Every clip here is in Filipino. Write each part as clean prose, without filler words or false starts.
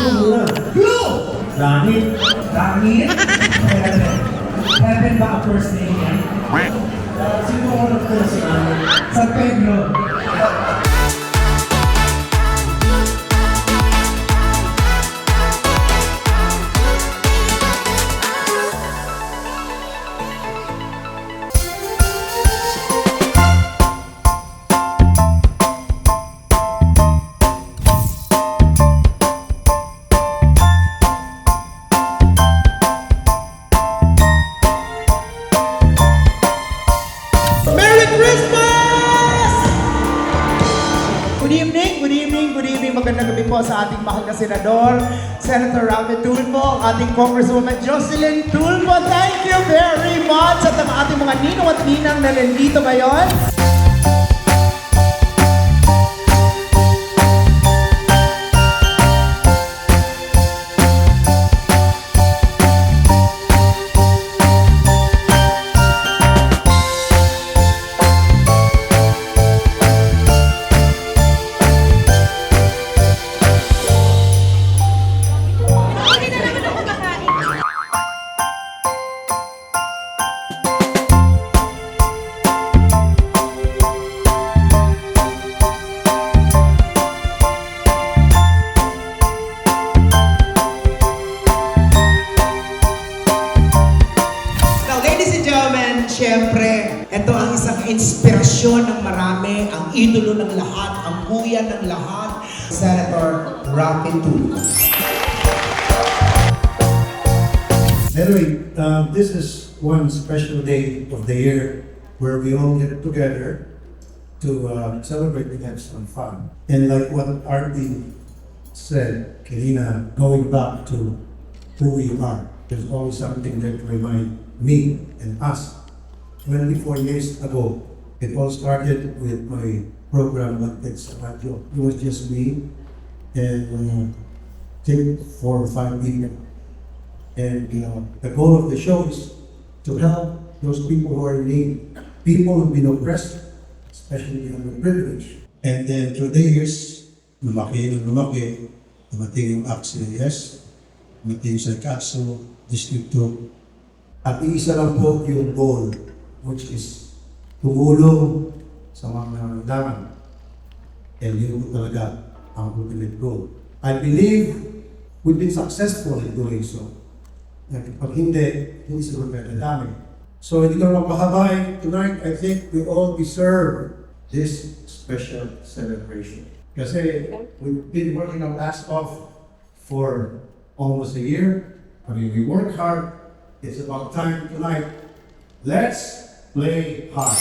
Blue! Langit. Langit? Heaven ba ang first name niya? Sino ko ng first name? San Pedro. Merry Christmas! Good evening, magandang gabi po sa ating mahal na senador, Senator Rafi Tulfo, ang ating Congresswoman Jocelyn Tulfo. Thank you very much! At ang ating mga ninong at ninang na nandito ngayon. Siyempre, ito ang isang inspirasyon ng marami, ang idolo ng lahat, ang kuya ng lahat, Senator Rafi Tulfo. Anyway, this is one special day of the year where we all get together to celebrate and have some fun. And like what Artie said, Karina, going back to who we are, there's always something that reminds me and us. 24 years ago, it all started with my program Magteg sa Radio. It was just me and I think 4 or 5 people. And the goal of the show is to help those people who are in need, people who've been oppressed, especially the underprivileged. And then through the years, lumaki, dumating yung AXIS, dumating sa CASO, District 2. At iisa lang po yung goal, which is tumulong sa mga nangangailangan. And yun po talaga ang ultimate goal. I believe we've been successful in doing so. Pag hindi siguro dami. So hindi ko lang pahabay. Tonight, I think we all deserve this special celebration. Kasi we've been working our ass off for almost a year. I mean, we work hard. It's about time tonight. Let's play hard.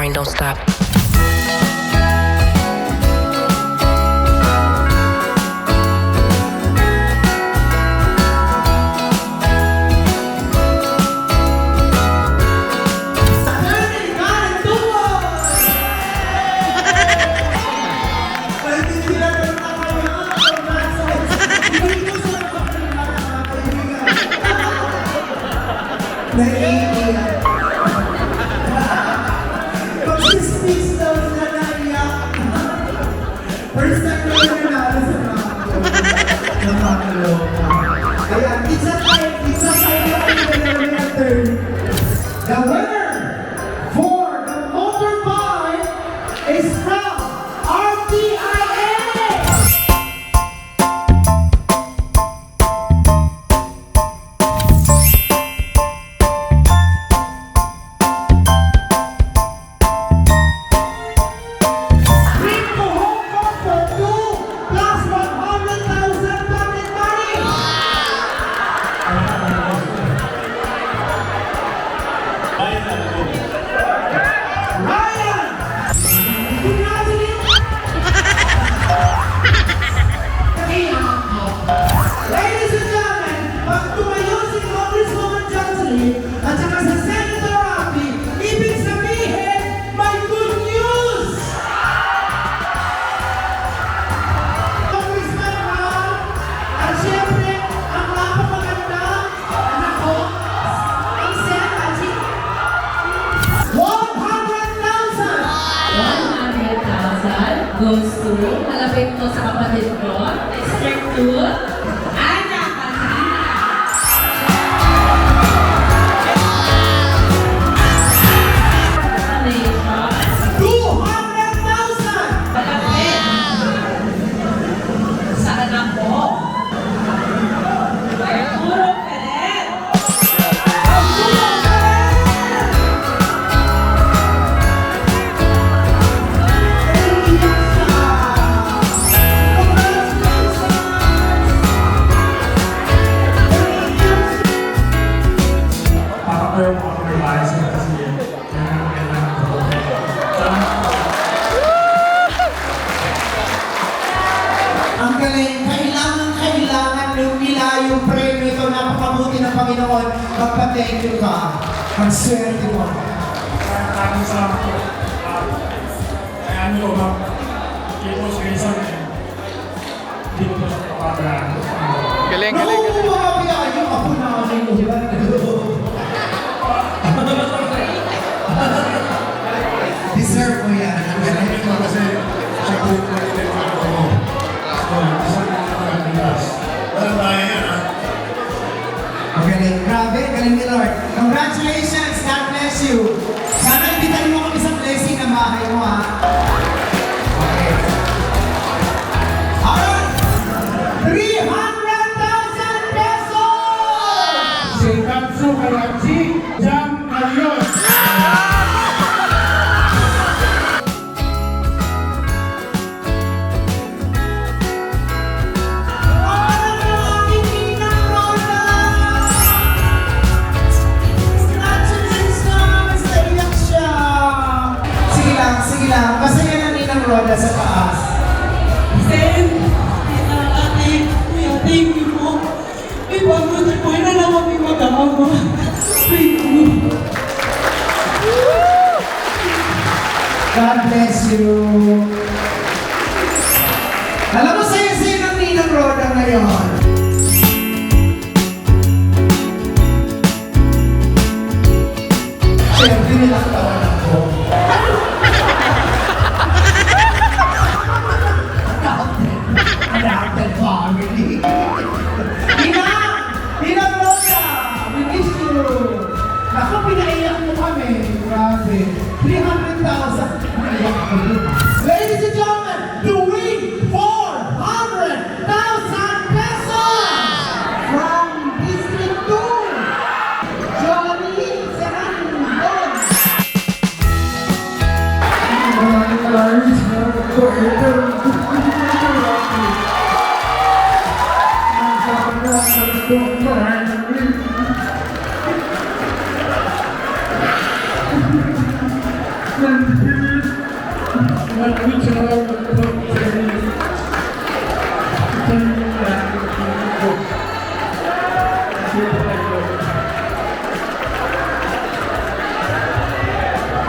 grind don't stop. Naiiyak. Pag-sismis daw na naiyak. First time na yung nanalo sa Rambo. Nakakaloka. Ayan, it's a time na yung turn. The winner for the motorbike is from RTIA! Bring to Hong Kong for 2 plus 100,000 pocket money! Ryan! Congratulations! Ladies and gentlemen, pag tumayo si Congresswoman Jocelyn at saka sa Senator Rafi, ibig sabihin, may good news! Congressman Ram, at syempre, ang napakaganda, anak ko, ang Senator, 100,000! 100,000 goes to malapit mo sa kapatid ko, District 2, Ana Casina. Nation, 200,000! malapit sa anak ko, Arturo Perez. Pakapayong ako may bias kasi yan ang kailangan ko. Ang galing, kailangan yung nila yung premyo ito, napakabuti ng Panginoon. Magpa-thank you ka. Ang swerte mo. Maraming salamat po. Kaya nyo mag kito sa isang hindi ko po sa kapagaan. Galing. Naku, mga biyahe, yung ako na ang ulan. Deserve mo yan. Sabi ko kasi sa group na nilagay ko. So, isa na ang bilas. Wala tayo yan ha. Ang galing, grabe, galing ni Lord. Congratulations, God bless you. Sana ibitan mo kami sa blessing ng bahay mo ha. Okay. Alright! 300,000 pesos! Seikatsu Kayachi Jam Alion. Sige lang. Masaya na Ninang Roda sa taas. Sen, ate, kuya, thank you po. Ipagod ko na lang kami mag-aama. Thank you. God bless you. Alam mo, saya-saya ng Ninang Roda ngayon. Siyempre, nilaktawan ako. Adopted family. Ninang Roda, we miss you. Naku, pinaiyak mo kami. Grabe. 300,000. Naiyak ko dun. Ladies and gentlemen, to win 400,000 pesos from District 2, Johnny Serrandon.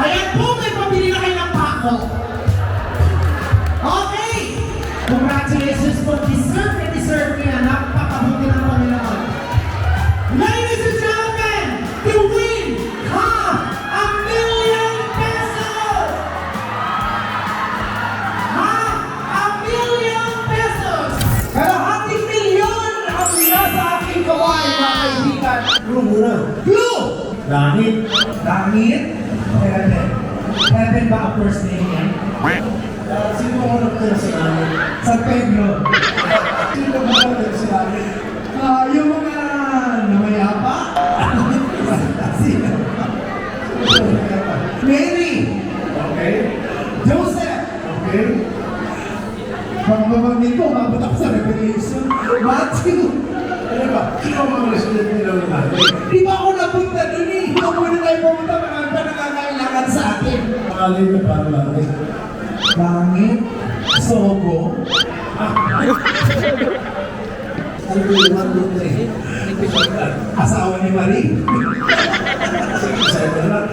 Ayan po, may pabili na kayo ng pako. Okay! Congratulations po. Deserve na deserve niya. Napakabuti ng Panginoon. Ladies and gentlemen, to win ₱500,000! ₱500,000! Kalahating milyon ang nasa aking kaway, mga kaibigan. Blue muna. Blue! Langit. Langit? Heaven. Heaven ba ang first name niya? Sino ko nagtira sa langit? San Pedro. Sino ko nagtira sa langit? Yung mga namayapa? Sino? Mary. Okay. Joseph. Okay. Pagmamangin ko, umabot ako sa Revelation. Matthew. Ano ba? Sino ang mga resident nila ng langit? Di ba ako napunta dun eh? Kung muna tayo pumunta, marami pa nakakailangan sa atin. Pangalan niya para langit. Langit. Sogo. Ano ba yung 1, 2, 3? Asawa ni Marie. Seven lang.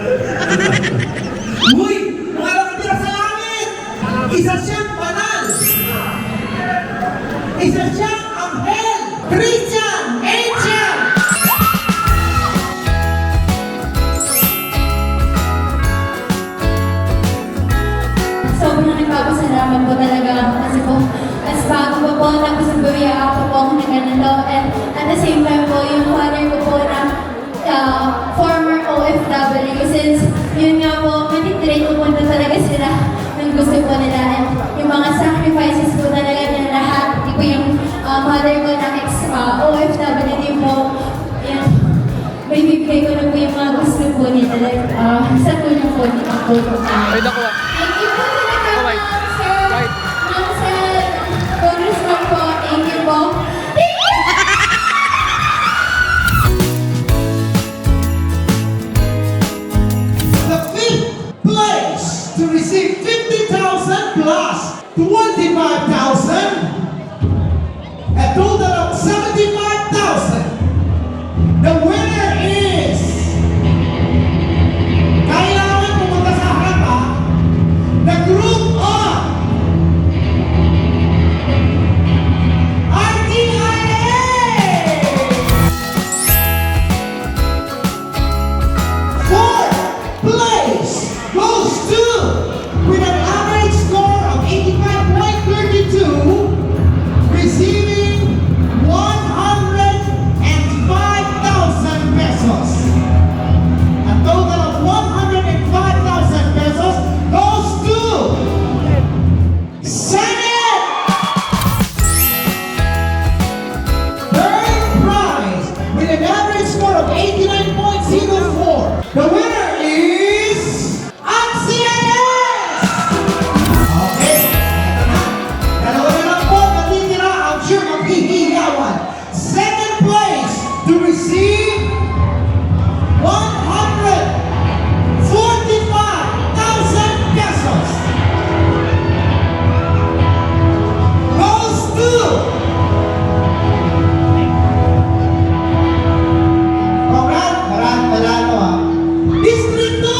Uy! Mga nakatira sa langit! Isa siyang banal! Isa siyang anghel! Christian! Angel! Sobrang nagpapasalamat po talaga ako kasi po mas bago pa po tapos nagbawiya pa po ako ng ganito and at the same time po yung father ko po na former OFW since yun nga po matitrain ko po na talaga sila ng gusto po nila and yung mga sacrifices po talaga na lahat di po yung mother ko na ex-OFW din po yan may bibigay ko na po yung mga gusto po nila sa tulong po nila po. Thank you po talaga, Ma'am Sir Congressman po. Thank you po. Thank you! The fifth place to receive 50,000 plus 25,000, a total of 75,000. The winner is, kailangan pumunta sa harap, the group of RTIA! Fourth place goes to, with an average score of 85.32, receiving 105,000 pesos. A total of 105,000 pesos goes to Senate! Third prize with an average score of 89.04. The winner is AXIS! Okay, eto na. Dalawa na lang po, matitira. I'm sure maghihiyawan. Second place to receive 145,000 pesos goes to District 2!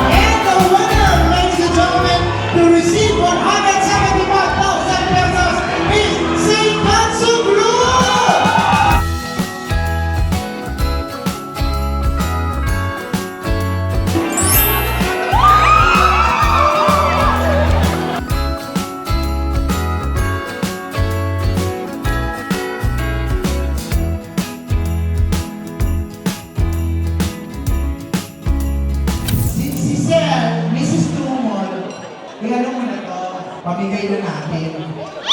And the winner, ladies and gentlemen, to receive 175,000 pesos is St. Katsu Group! Si Sir, Mrs. Tumol, ano mo na to? Pamigay na natin.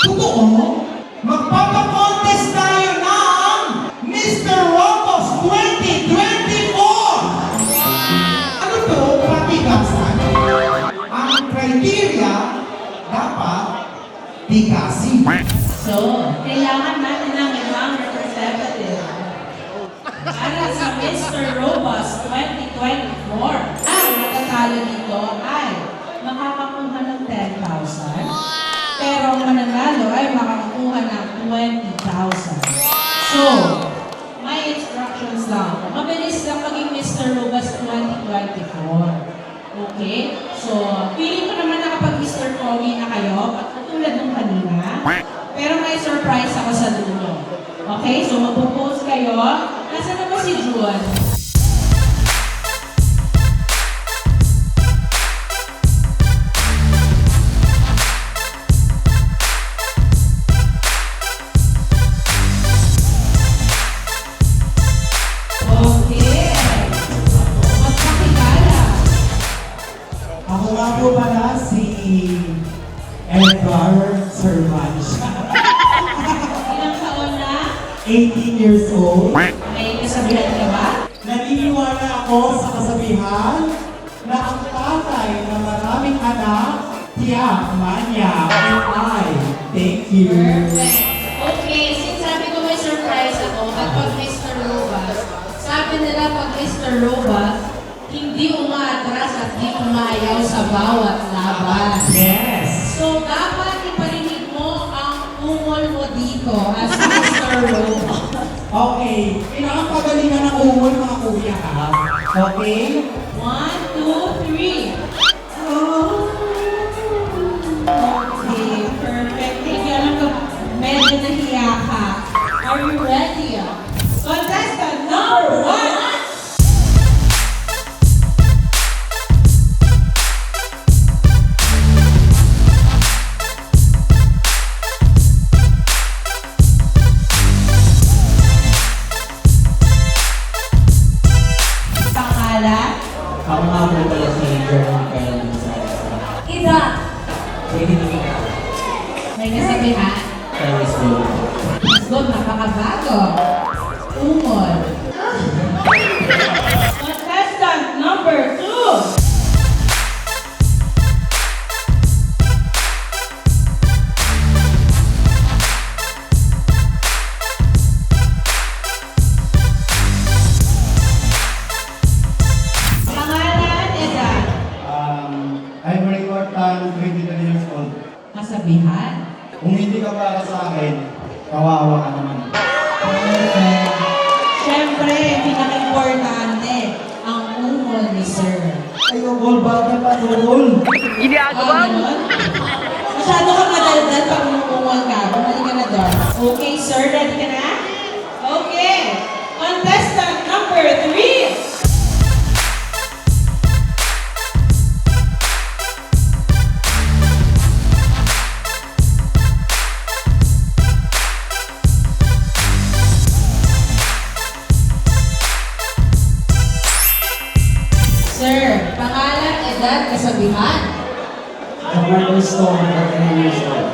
Totoo? Magpapakontest tayo ng Mr. Robos 2024! Ano to? Patigasan? Ang criteria, dapat tigasin. So, kailangan natin ng ibang representative para sa sa Mr. Robust 2024. Ang matatalo dito ay makakakuha ng 10,000. Pero ang mananalo ay makakakuha ng 20,000. So, may instructions lang. Mabilis lang maging Mr. Robust 2024. Okay? So, feeling ko naman nakapag Mr. Pogi na kayo, katulad ng kanina. Pero may surprise ako sa dulo. Okay? So, magpo-post kayo. Nasaan na ba si Juan? Okay. Magpakilala. Ako nga po pala si Edgar Servach. Ilang taon na? 18 years old. May kasabihan ka ba? Naniniwala ako sa kasabihan na ang tatay ng maraming anak, tiyak, manya, and I. Thank you. Perfect. Okay, since sabi ko may surprise ako at pag Mr. Robas, sabi nila pag Mr. Robas, hindi umaatras at di umayaw sa bawat laban. Yes. So, dapat iparinig mo ang ungol mo dito as Mr. Robas. Okay. Pinakapagalingan ng umol mga kuya ha. Okay? 1, 2, 3. Okay, perfect. Hindi alam ko, medyo nahiya ka. Are you ready? Contestant number 1. Pangalan? Ako nga po pala si Jerome Kyle Gonzalez. Edad. Pwede namin ka. May kasabihan? Chinese food. Good, napakabago. Ungol. Contestant number 2. Pangalan, edad. I'm very important, 23 years old. Kasabihan? Kung hindi ka para sa akin, kawawa ka naman. Perfect. Siyempre, pinaka-importante, ang ungol ni Sir. Ayo, gol bata pa, gol. Ganon? Masyado ka madaldal pag umungol ka. Bumalik ka na doon. Okay, sir. Ready ka na? Okay. Contestant number 3. Sir, pangalan, edad, kasabihan. Ako nga po ito, 39 years old.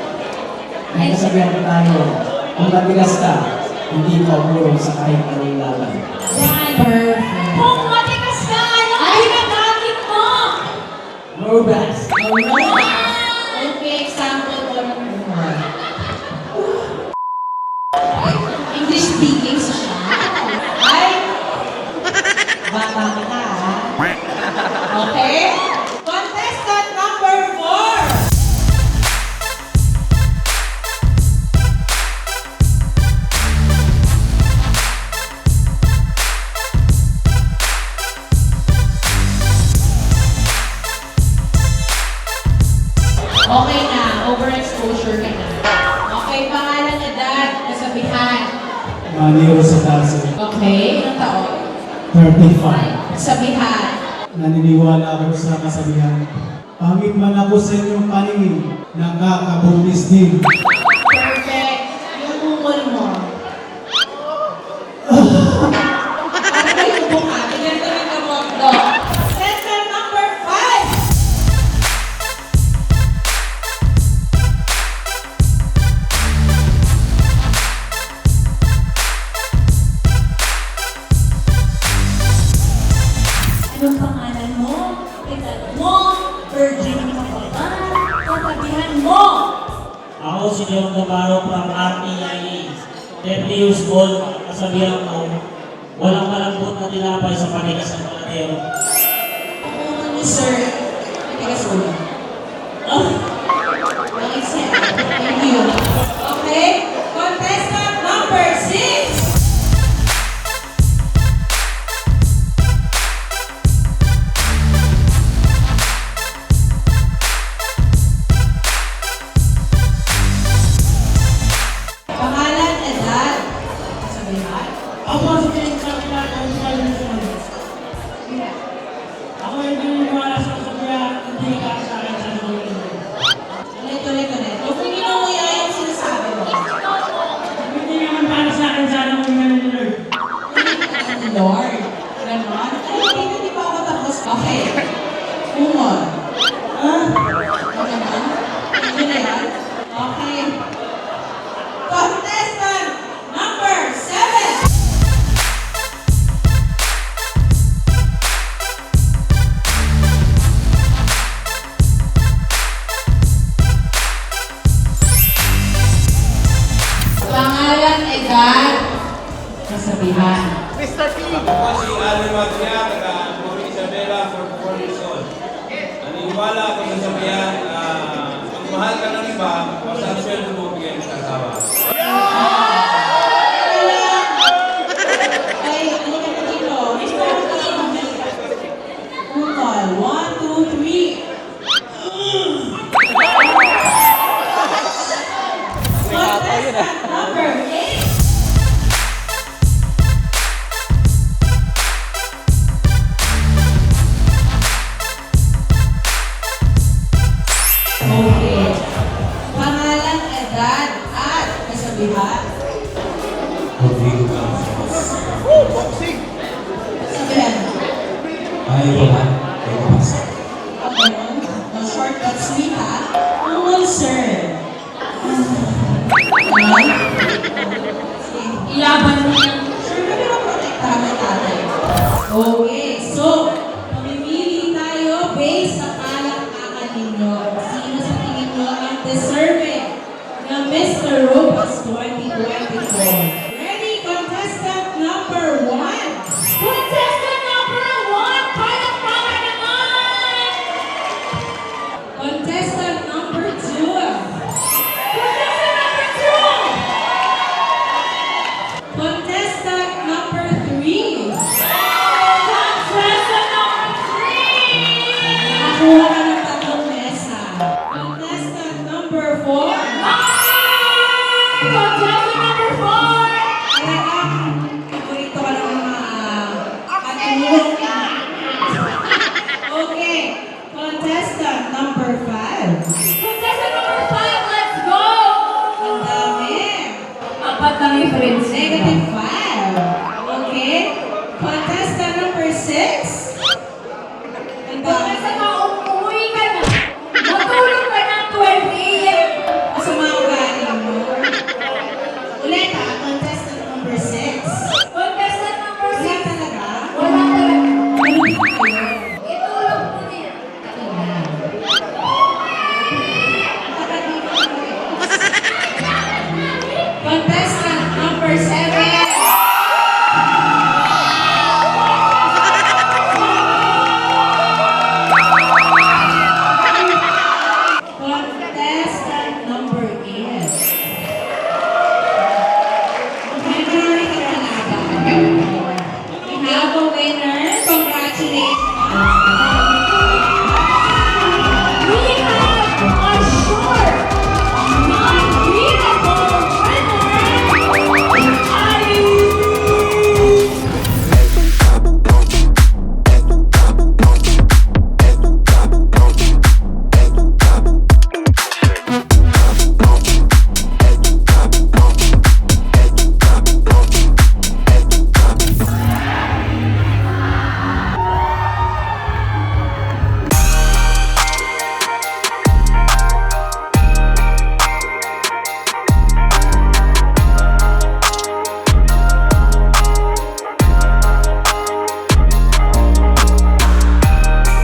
May kasabihan ko tayo, kung matigas ka, hindi mo umulong sa kahit anong laban. Yan. Perfect. Kung matigas ka, ano ang ginagamit mo? Robust! Okay, example ko ng ungol. English speaking sa siya. Ay! Bata ka na, ha? Okay? Contestant number 4. Okay na, overexposure ka na. Okay, pangalan, edad, kasabihan. Maniro sa taso. Okay, ilang taon? 35. Kasabihan. Naniniwala ako sa kasabihan. Pangit man ako sa inyong paningin, nakakabulis din. Perfect. Yung ungol mo. Ano ba yung buka? Tingnan ko rin ang mundo. Contestant number 5. Anong pangalan mo? Edad mo? Virgin ka pa ba? Kasabihan mo? Ako si Leon Navarro from RTIA. 30 years old, kasabihan ko, walang malambot na tinapay sa panigas ng palatero. Kung ni Sir, tigas ulo. Mag-accept. Thank you. Okay, contestant number 6. Pangalan, edad. Sabihan. Ako sabihin sa kanila kung saan ako hindi maniwala sa kasabihan, hindi ka sa akin sa mga Ulit. Kung ginawaya yung sinasabi mo. Hindi naman para sa akin sana kung ganun ni Lord. Lord. Ganon? Ay, hindi pa ako tapos. Okay. Umon. Ganon? Hindi na yan? Okay. Contestant number 7. Pangalan, edad, kasabihan. Ako po si Alan Matria, taga Mori Isabela, 44 years old. Naniniwala ako sa sabihan, pag mahal ka ng iba, basta sweldo mo bigyan sa asawa. Ay, ano ka na dito? Umon. 1, 2, 3. Contestant number 8. Okay. Pangalan, edad, at kasabihan. Rodrigo Campos. Kasabihan. Ay, Roman. Ay, Pasa. Okay. No short but sweet, ha? Umon, sir. Ilaban mo yan. Sure ka naman protektahan ng tatay. Okay, so, mamimili tayo based sa palakpakan ninyo. Sino sa tingin nyo ang deserving na Mr. Robux 2024? Ready, contestant number 1. Contestant number 1, palakpakan naman! Contestant number 2. Contestant number 2! Contestant number 3. Contestant number 3! Nakakuha ka ng tatlong mesa. Contestant number 4. Contestant number 4! Talagang paborito ka ng mga katulong. Okay, contestant number 5. Contestant number 5, let's go! Ang dami. Apat lang yung friends. Negative 5. Okay, contestant number 6.